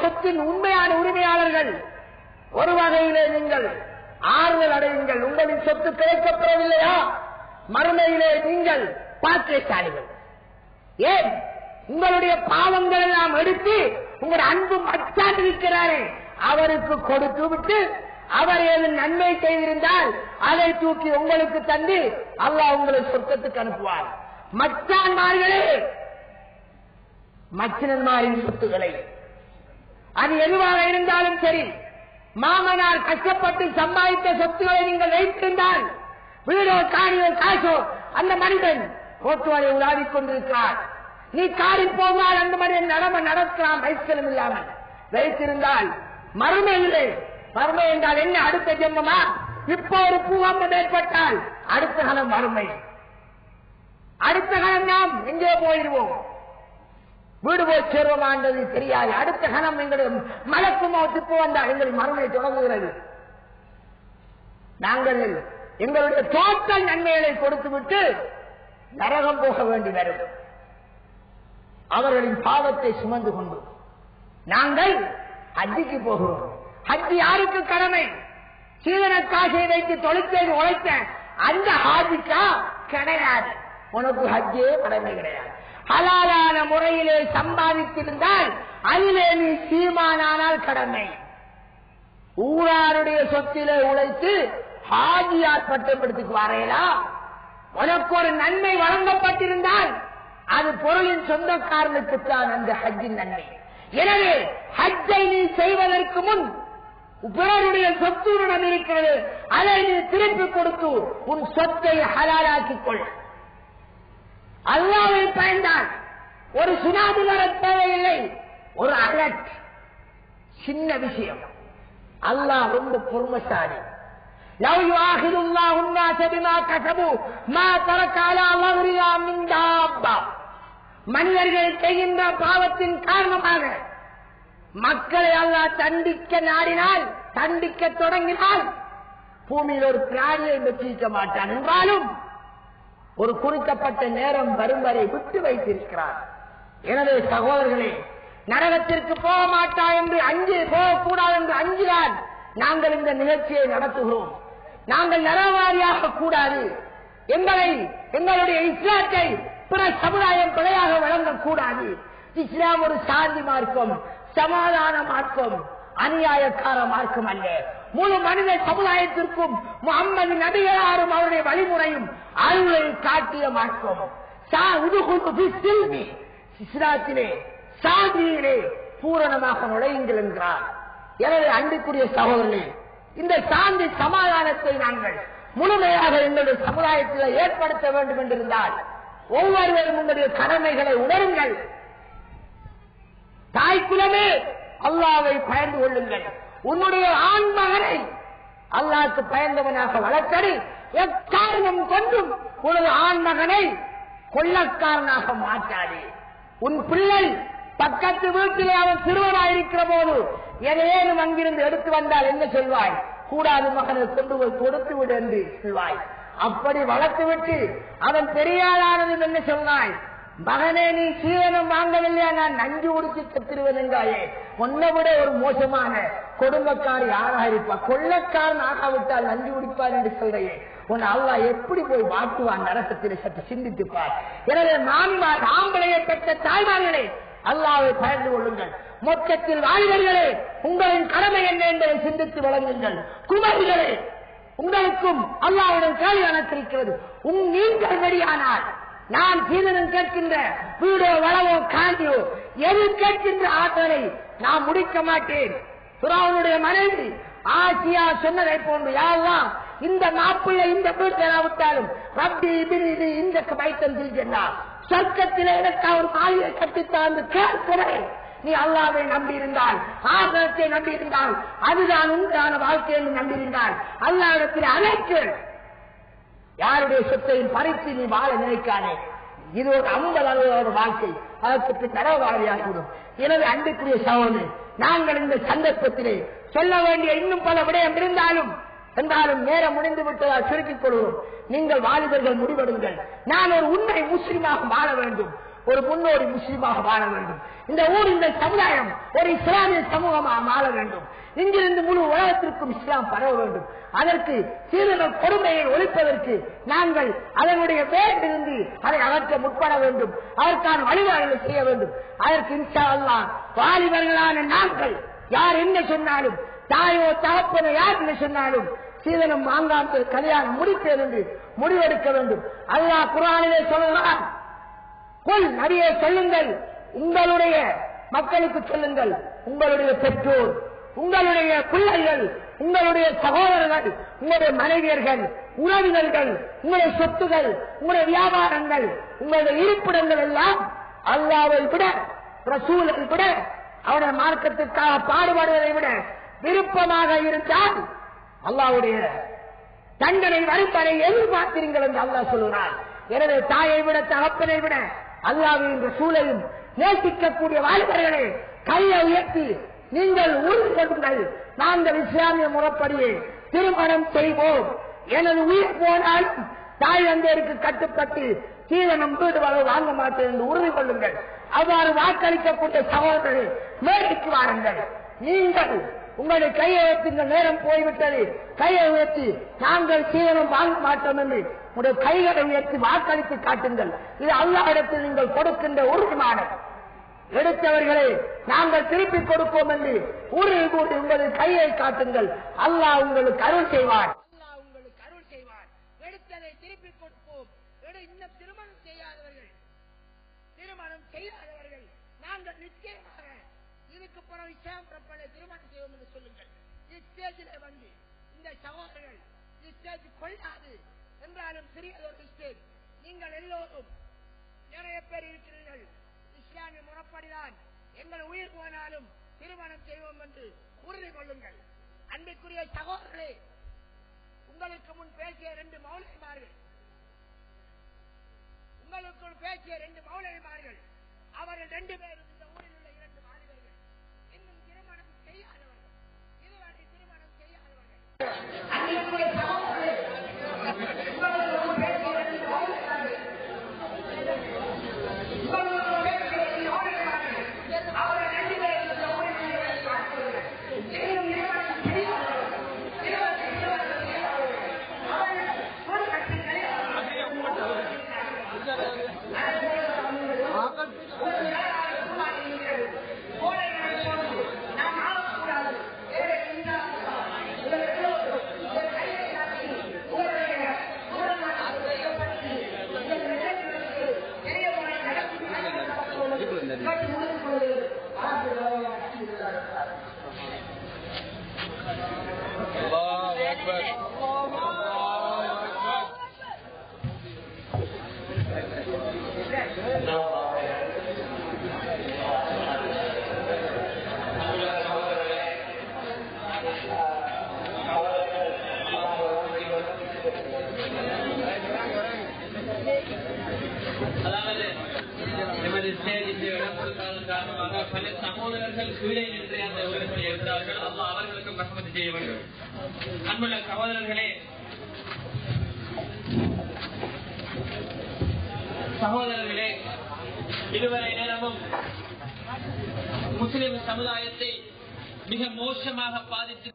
சொத்தின் உண்மையான உரிமையாளர்கள். ஒரு வகையிலே நீங்கள் ஆறுதல் அடையுங்கள். உங்களின் சொத்து கிடைக்கப்படவில்லையா, மறுமையிலே நீங்கள் பாக்கியசாலிகள். ஏன்? உங்களுடைய பாவங்கள் எல்லாம் எடுத்து உங்களுடைய அன்பு மச்சான் இருக்கிறாரே அவருக்கு கொடுத்து விட்டு, அவர் ஏது நன்மை செய்திருந்தால் அதை தூக்கி உங்களுக்கு தந்து அல்லாஹ் உங்களை சொர்க்கத்துக்கு அனுப்புவார். மச்சான்மார்களே, மச்சினன்மாரின் சொத்துக்களை அது எதுவாக இருந்தாலும் சரி, மாமனார் கஷ்டப்பட்டு சம்பாதித்த சொத்துக்களை நீங்கள் வைத்திருந்தால், வீடோ காணியோ காசோ, அந்த மனிதன் போட்டுவாரை உலாவிக் கொண்டிருக்கிறார். நீ காரில் போனால் அந்த மனிதன் நடக்கலாம் பைஸ்கலம் இல்லாமல். வைத்திருந்தால் மறுமையிலே, மறுமை என்றால் என்ன? அடுத்த ஜென்மமா? இப்போ ஒரு பூகம்பம் ஏற்பட்டால் அடுத்த காலம் மறுமை. அடுத்த காலம் நாம் எங்கே போயிடுவோம், வீடு போய் சேருவோமான்றது தெரியாது. அடுத்த கணம் எங்களுடைய மலக்கு மௌத்துக்கு வந்தால் எங்கள் மறுமை தொடங்குகிறது. நாங்கள் எங்களுடைய டோட்டல் நன்மைகளை கொடுத்துவிட்டு நரகம் போக வேண்டி வரும். அவர்களின் பாவத்தை சுமந்து கொண்டு நாங்கள் ஹஜ்ஜுக்கு போகிறோம். ஹஜ் யாருக்கு கடமை? சீதன காசை வைத்து தொழிற்செய்து உழைத்த அந்த ஹாஜிக்கா கிடையாது. உனக்கு ஹஜ்ஜே கடமை கிடையாது. ஹலாலான முறையிலே சம்பாதித்திருந்தால் அதிலே நீ சீமானால் கடமை. ஊராருடைய சொத்திலே உழைத்து ஹாஜியார் பட்டப்படுத்திக்கு வரையலா? உனக்கு ஒரு நன்மை வழங்கப்பட்டிருந்தால் அது பொருளின் சொந்தக்காரனுக்குத்தான் அந்த ஹஜ்ஜின் நன்மை. எனவே ஹஜ்ஜை நீ செய்வதற்கு முன் பிறருடைய சொத்துடன் இருக்கிறது, அதை நீ திருப்பி கொடுத்து உன் சொத்தை ஹலாலாக்கிக் கொள். அல்லாஹ்வை பயந்தான். ஒரு சுனாமி வர தேவையில்லை, ஒரு அலர்ட், சின்ன விஷயம். அல்லாஹ் ரொம்ப பொறுமைசாலி. லவ் யுஆஹிதுல்லாஹு الناس بما كسبوا ما ترك على ظهرها من دابة. மனிதர்கள் செய்கின்ற பாவத்தின் காரணமாக மக்களை அல்லாஹ் தண்டிக்க நாடினால், தண்டிக்க தொடங்கினால் பூமியில் ஒரு பிராணியை வெற்றிக்க மாட்டான். என்றாலும் ஒரு குறிக்கப்பட்ட நேரம் வரும் வரை விட்டு வைத்திருக்கிறார். எனவே சகோதரர்களே, நரகத்திற்கு போக மாட்டா என்று போகக்கூடாது என்று அஞ்சுதான் நாங்கள் இந்த நிகழ்ச்சியை நடத்துகிறோம். நாங்கள் நரகவாதியாக கூடாது, எங்களுடைய இஸ்லாத்தை பிற சமுதாயம் பிழையாக வழங்கக்கூடாது. இஸ்லாம் ஒரு சாந்தி மார்க்கம், சமாதான மார்க்கம், அநியாயக்கார மார்க்கம் அல்ல. முழு மனித சமுதாயத்திற்கும் முஹம்மது நபிகளாரும் அவருடைய வழிமுறையும் அருளை காட்டிய மார்க்கம். இஸ்லாத்திலே சாந்தியிலே பூரணமாக நுழையுங்கள் என்கிறார். எனவே அன்புக்குரிய சகோதரர்களே, இந்த சாந்தி சமாதானத்தை நாங்கள் முழுமையாக எங்களுடைய சமுதாயத்தில் ஏற்படுத்த வேண்டும் என்றிருந்தால் ஒவ்வொருவரும் உங்களுடைய கடமைகளை உணருங்கள். தாய்க்குலமே அல்லாஹ்வை பயந்து கொள்ளுங்கள். உன்னுடைய ஆண் மகனை அல்லாஹ்வுக்கு பயந்தவனாக வளர்த்தடி. எக்காரணம் கொண்டும் உனது ஆண் மகனை கொள்ளக்காரனாக மாற்றாதே. உன் பிள்ளை பக்கத்து வீட்டிலே அவன் சிறுவனாயிருக்கிற போது எதையேனும் அங்கிருந்து எடுத்து வந்தால் என்ன சொல்வாய்? கூடாது மகனை கொண்டு போய் கொடுத்து விடு என்று சொல்வாய். அப்படி வளர்த்து விட்டு அவன் பெரியாளானது என்ன சொன்னாய்? மகனே, நீ சீவனம் வாங்கவில்லையா, நான் நஞ்சு உடுத்தி செத்துருவேன் என்றாயே. உன்னை விட ஒரு மோசமான கொடுமைக்காரி யாராக இருப்பா? கொள்ளக்காரன் ஆகாவிட்டால் நஞ்சு உடிப்பார் என்று சொல்றையே. உன் அல்லாஹ் எப்படி போய் வாட்டுவான் நரகத்தில்? சற்று சிந்தித்துப்பார். எனவே மாமிமார், ஆம்பளையை பெற்ற தாய்மார்களே, அல்லாஹ்வை பயந்து கொள்ளுங்கள். மொத்தத்தில் வாலிபர்களே, உங்களின் கடமை என்ன என்பதை சிந்தித்து வழங்குங்கள். குமரிகளே, உங்களுக்கும் அல்லாஹ்வுடன் கேள்வி அனுப்பியிருக்கிறது. நீங்கள் வெளியானால் நான் சீதனம் கேட்கின்ற வீடோ வளவோ காண்டியோ எது கேட்கின்ற ஆற்றலை நான் முடிக்க மாட்டேன். ஃபிரௌனுடைய மனைவி ஆசியா சொன்னதை போன்று, யாரெல்லாம் இந்த மாப்பிள்ளை இந்த வீடு தராவிட்டாலும் ரப்பி இபினி இந்த பைத்தன் செல்கின்றா, சொர்க்கத்திலே எனக்கு அவர் மாளிகை கட்டித்தாந்து கேட்கிறேன். நீ அல்லாஹ்வை நம்பியிருந்தால், ஆகத்தை நம்பியிருந்தால், அதுதான் உண்டான வாழ்க்கை என்று நம்பியிருந்தால் அல்லாஹ்விடத்தில் அழைக்கு. யாருடைய சொத்தையும் பறித்து நீ வாழ நினைக்காதே. இது ஒரு 50 வாழ்க்கை, அதற்கு நரகவாதியாகிவிடும். எனவே அன்புக்குரிய சகோதரர்களே, நாங்கள் இந்த சந்தர்ப்பத்திலே சொல்ல வேண்டிய இன்னும் பல விடயம் இருந்தாலும் நேரம் முடிந்து விட்டதால் சுருக்கிக் கொள்வோம். நீங்கள் வாலிபர்கள் முடிவெடுங்கள். நான் ஒரு உண்மை முஸ்லிமாக வாழ வேண்டும். ஒரு முன்னோடி முஸ்லீமாக வாழ வேண்டும். இந்த ஊர், இந்த சமுதாயம் ஒரு இஸ்லாமிய சமூகமாக வாழ வேண்டும். இங்கிருந்து முழு உலகத்திற்கும் இஸ்லாம் பரவ வேண்டும். அதற்கு சீதன கொடுமையை ஒழிப்பதற்கு நாங்கள் அதனுடைய வேரிலிருந்து அதை அகற்ற முற்பட வேண்டும். அதற்கான வழிபாடுகளை செய்ய வேண்டும். அதற்கு இன்ஷா அல்லாஹ் வாலிபர்களான நாங்கள் யார் என்ன சொன்னாலும், தாயோ தகப்பனோ யார் என்ன சொன்னாலும் சீதனம் வாங்காமல் கல்யாணம் முடிப்பேன் என்று முடிவெடுக்க வேண்டும். அல்லாஹ் குர்ஆனிலே சொல்கிறான், குல் நபியே சொல்லுங்கள், உங்களுடைய மக்களுக்கு சொல்லுங்கள், உங்களுடைய பெற்றோர், உங்களுடைய பிள்ளைகள், உங்களுடைய சகோதரர்கள், உங்களுடைய மனைவியர்கள், உறவினர்கள், உங்களுடைய சொத்துகள், உங்களுடைய வியாபாரங்கள், உங்களுடைய இருப்பிடங்கள் எல்லாம் அல்லாஹ்வை விட, ரசூலை விட, அவருடைய மார்க்கத்திற்காக பாடுபடுவதை விட விருப்பமாக இருந்தால் அல்லாஹ்வுடைய தண்டனை வரைப்பதை எதிர்பார்க்கிறீர்கள் என்று அல்லாஹ் சொல்கிறார். எனவே தாயை விட, தகப்பனை விட அல்லாஹ்வையும் ரசூலையும் நேசிக்கக்கூடிய வாலிபர்களே, கையை உயர்த்தி நீங்கள் உறுதி கொள்ளுங்கள், நாங்கள் இஸ்லாமிய முறைப்படியே திருமணம் செய்வோம். எனது உயிர் போனாலும் தாய் தந்தையருக்கு கட்டுப்பட்டு சீதனம் வீடு வாங்க மாட்டேன் என்று உறுதி கொள்ளுங்கள். அவ்வாறு வாக்களிக்கக்கூடிய சகோதரர்கள் மேடைக்கு வாருங்கள். நீங்கள் உங்களுடைய கையை உயர்த்துங்கள், நேரம் போய்விட்டது, கையை உயர்த்தி நாங்கள் சீதனம் வாங்க மாட்டோம் என்று உங்களுடைய கைகளை உயர்த்தி வாக்களித்து காட்டுங்கள். இது அல்லாஹ்விடத்தில் நீங்கள் கொடுக்கின்ற உறுதிமானம். எடுத்தவர்களே நாங்கள் திருப்பிக் கொடுப்போம் என்று உறுதி கூட்டி உங்களது கையை காட்டுங்கள். அல்லாஹ் உங்களுக்கு அருள் செய்வார். எடுத்ததை திருப்பிக் கொடுப்போம். இன்னும் திருமணம் செய்யாதவர்கள் நாங்கள் நிச்சயமாக இதுக்கு பிறகு திருமணம் செய்வோம் என்று சொல்லுங்கள். இஸ்டேஜில் வந்து இந்த சகோதரர்கள் இஸ்டேஜ் கொள்ளாது என்றாலும் சிறியதொரு ஸ்டேஜ். நீங்கள் எல்லோரும் நிறைய பேர் இருக்கிறீர்கள். இஸ்லாமிய முறைப்படிதான் எங்கள் உயிர் போனாலும் திருமணம் செய்வோம் என்று உறுதி கொள்ளுங்கள். அன்பிற்குரிய சகோதரர்களே, உங்களுக்கு முன் பேசிய 2 மௌலவிமார்கள், அவர்கள் 2 பேரும் இந்த ஊரில் உள்ள 2 வாலிபர்கள் இன்னும் திருமணம் செய்யாதவர்கள், இதுவரை திருமணம் செய்யாதவர்கள். அன்பிற்குரிய சகோதரர்களே, உங்களுக்கு முன் பேசிய 2 மௌலவிமார்கள், அவர்கள் 2 பேரும் இந்த ஊரில் உள்ள 2 வாலிபர்கள் இன்னும் திருமணம் செய்யாதவர்கள், பல சகோதரர்கள் கீழே நின்று அந்த உரிமை எடுத்தார்கள். அல்லாஹ் அவர்களுக்கும் ரஹ்மத் செய்ய வேண்டும். அன்புள்ள சகோதரர்களே, இதுவரை நேரமும் முஸ்லிம் சமுதாயத்தை மிக மோசமாக பாதித்து